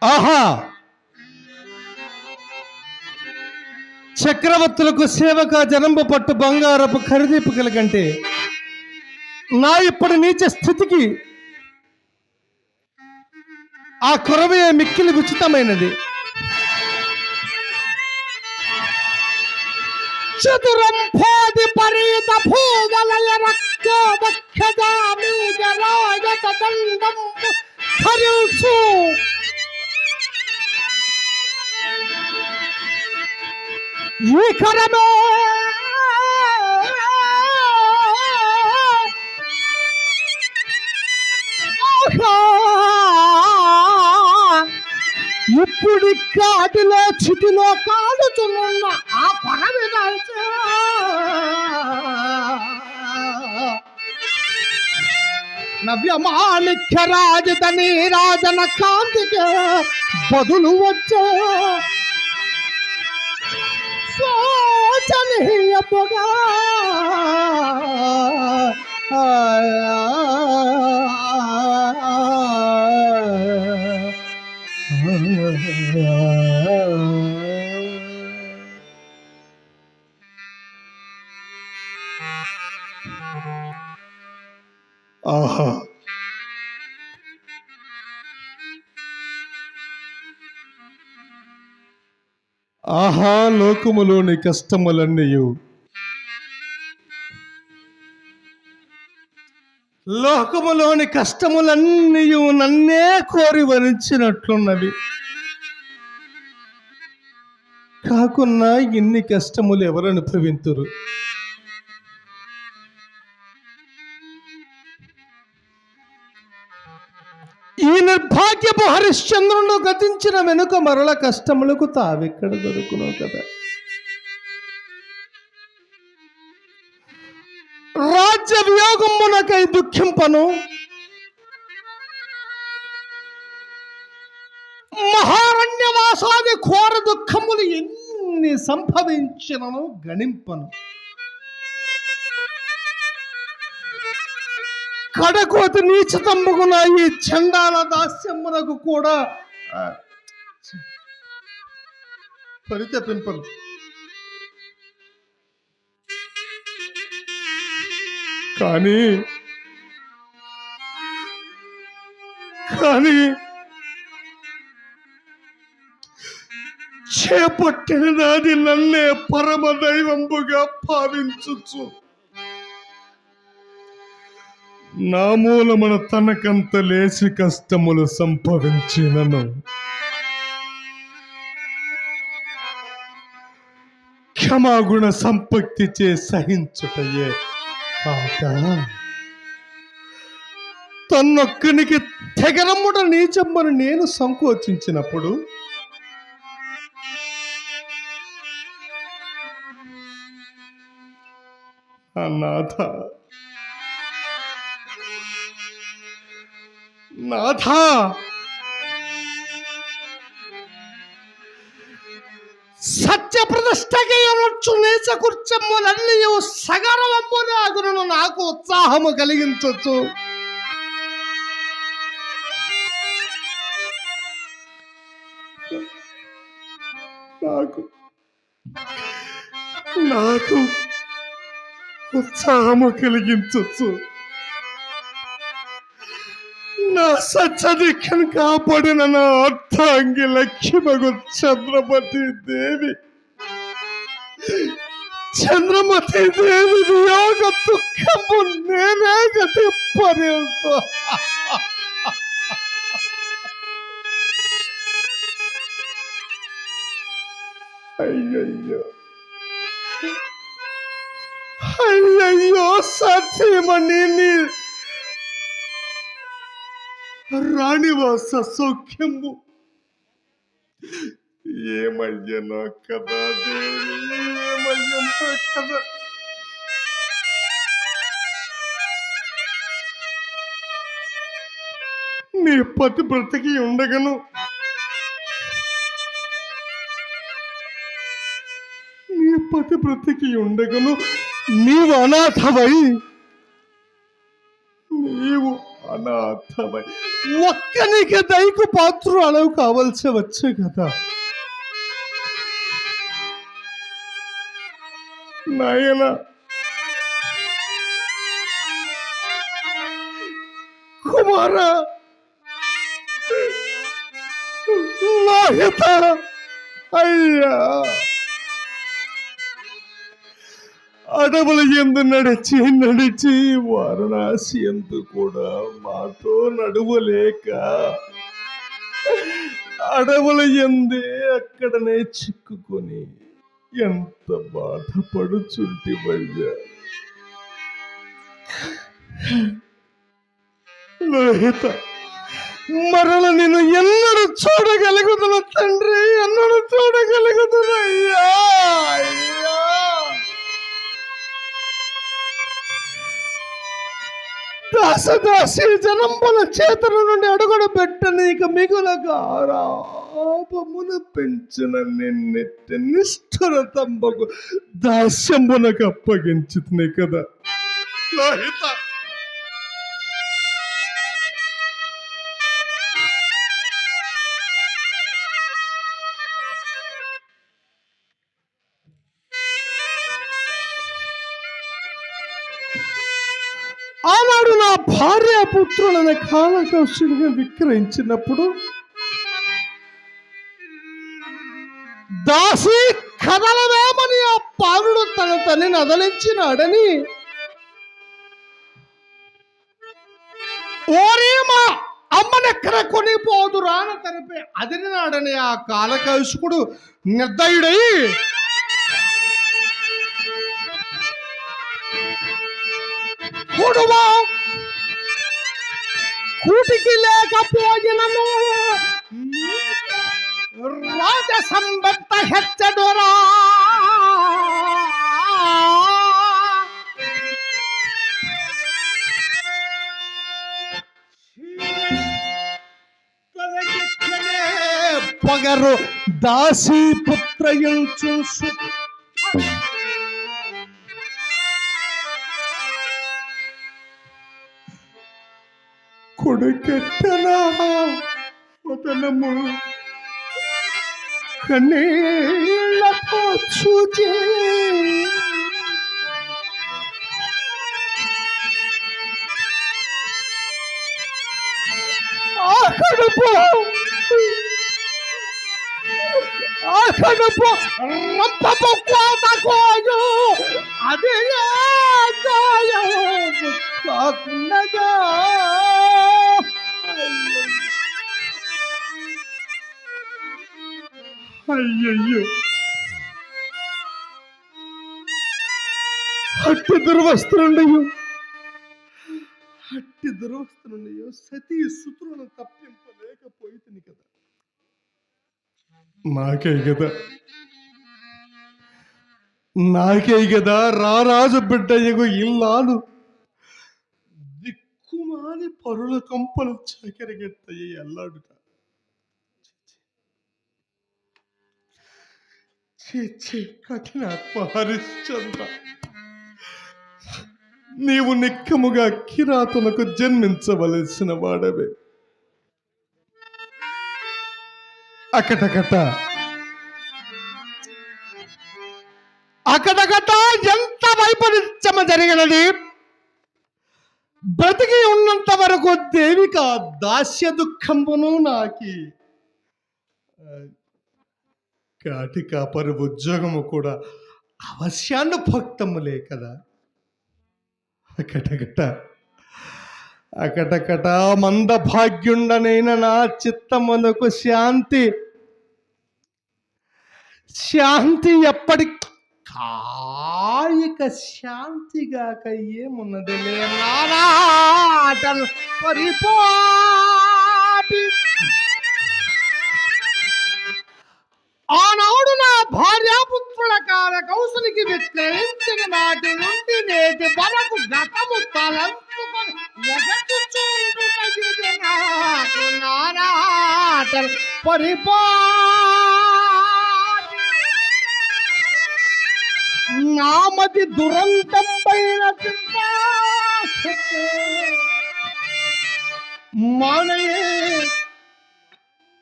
ఆహా, చక్రవర్తులకు సేవక జనంబు పట్టు బంగారపు ఖరీదీపుకల కంటే నా ఇప్పటి నీచ స్థితికి ఆ కొరవే మిక్కిలి ఉచితమైనది. చతురంభోది పరీత భూగలయ రక్తోదక్షజామీజరాజతండం హరిల్చు ఈ కరమే ఇప్పుడు కాటిలో చిటిలో కాలుతున్న ఆ పరమిదాల్చ నవ్యమాణిక్య రాజధని రాజన కాంతికి బదులు వచ్చే శోచనీయముగా ఆహా, ఆహా, లోకములోని కష్టములన్నీయు నన్నే కోరి వరించినట్లున్నవి. కాకున్నా ఇన్ని కష్టములు ఎవరు అనుభవింతురు? ఈ నిర్భాగ్యపు హరిశ్చంద్రుడు గతించిన వెనుక మరల కష్టములకు తావెక్కడ దొరుకును కదా. రాజ్య వియోగమునకై దుఃఖింపను, మహారణ్యవాసాది ఘోర దుఃఖములు ఎన్ని సంభవించినను గణింపను. కడకోతి నీచతమ్ముకున్న ఈ చండాల దాస్యమునకు కూడా పరితపింపను. కానీ చేపట్టిన నాది నన్నే పరమ దైవంబుగా భావించుచు నా మూలమున తనకంత లేచి కష్టములు సంభవించినను క్షమాగుణ సంపత్తి చే సహించుటయే కాక తన్నొక్కనికి తెగరమ్ముట నీచమ్మను నేను సంకోచించినప్పుడు నాథ సత్య ప్రతిష్టకి నీచ కుర్చమ్మలన్నీ సగరవంబునాగును నాకు ఉత్సాహము కలిగించచ్చు. నాకు ఉత్సాహము కలిగించచ్చు. నా సత్యదిక్కను కాపాడిన నా అర్థాంగి లక్ష్మగు చంద్రమతి దేవి వియోగ దుఃఖము నేనే గతి పర్యంత. అయ్యయ్యో సత్యమణి రాణివాస సౌఖ్యము ఏమయ్యనో కదా దేవి, ఏమయ్యనో కదా. నీ పతి బ్రతికి ఉండగను, నీవు అనాథమై ఒక్కనికి దైకు పాత్రురాలు కావలసి వచ్చే కదా. నాయన కుమార నాయత, అయ్యా, అడవుల ఎందు నడిచి నడిచి వారణాసి ఎందు కూడా మాతో నడువలేక అడవుల ఎందే అక్కడనే చిక్కుకొని ఎంత బాధపడుచుంటివయ్యా. లోహిత, మరల నేను ఎన్నడూ చూడగలుగుతున్నా తండ్రి, ఎన్నడూ చూడగలుగుతున్నా. దాసదాసి జనంబుల చేతుల నుండి అడుగుడు పెట్టనీక మిగులగారాపమున పెంచిన నిన్నెట్టి నిష్ఠుర తంబకు దాస్యమునకు అప్పగించుతున్నాయి కదా. లోహిత, ఆనాడు నా భార్య పుత్రులను కాలకౌశుడిగా విక్రయించినప్పుడు దాసి కదలవేమని ఆ పాలుడు తన తల్లిని అదలించినాడని ఓరేమా అమ్మనెక్కడ కొనిపోదు రాన తనిపై అదిరినాడని ఆ కాలకౌశుకుడు నిర్దయుడై కూడువా కూటికి లేకపోయినను రాజ సంబంధ హెచ్చడురా. పొగరు దాసీ పుత్రయుంచు కొడుకెట్టనా వదనము కన్నీళ్ళతో చూచి ఆ కడుపు రంపపు కోత కోయు అది కాకుండా అయ్యయ్యో, అట్టి దుర్వస్త్రుండయో సతీ సుతులను తప్పింపలేకపోయింది కదా. నాకే కదా రారాజు బిడ్డయ్యకు ఇల్లాలు దిక్కుమాలి పరుల కంపలు చకరగెత్తయ్యి అల్లాడుట. కఠినాత్మ హరిశ్చంద్ర, నీవు నిక్కముగా కిరాతునకు జన్మించవలసిన వాడవే. అకటకట ఎంత వైపరీత్యమ జరిగినది. బ్రతికి ఉన్నంత వరకు దేవిక దాస్య దుఃఖంబును నాకి కాటి కాపరి ఉద్యోగము కూడా అవశ్యానుభక్తములే కదా. అకటకట మంద భాగ్యుండనైన నా చిత్తమునకు శాంతి ఎప్పటి కాయిక శాంతిగాక ఏమున్నది నానాటలు పరిపాటి. ఆనాడు నా భార్యాపుత్రుల కాల కౌశలికి విక్రయించిన నాటి నుండి నేటి వరకు గతము తలంపుకొని నాకు నానాటలు పరిపాటి. నామది దురంతం పైన మానయే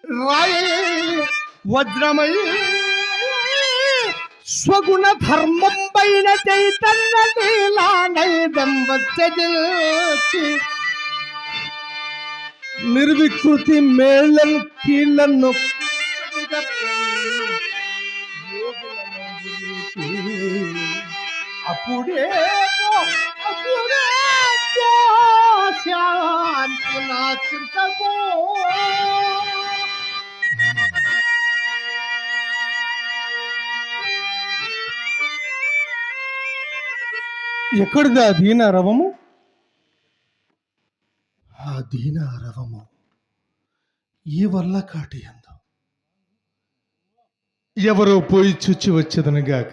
రాయే వజ్రమై స్వగుణ ధర్మం పైన చైతన్య నీలానైదం వచ్చి నిర్వికృతి మేళన్ కీళ్ళను అప్పుడే శాంతి నా చింతకో. ఎక్కడిదా దీన రవము? ఆ దీన రవము ఈ వల్ల కాటి అందు ఎవరో పోయి చుచ్చి వచ్చేదనగాక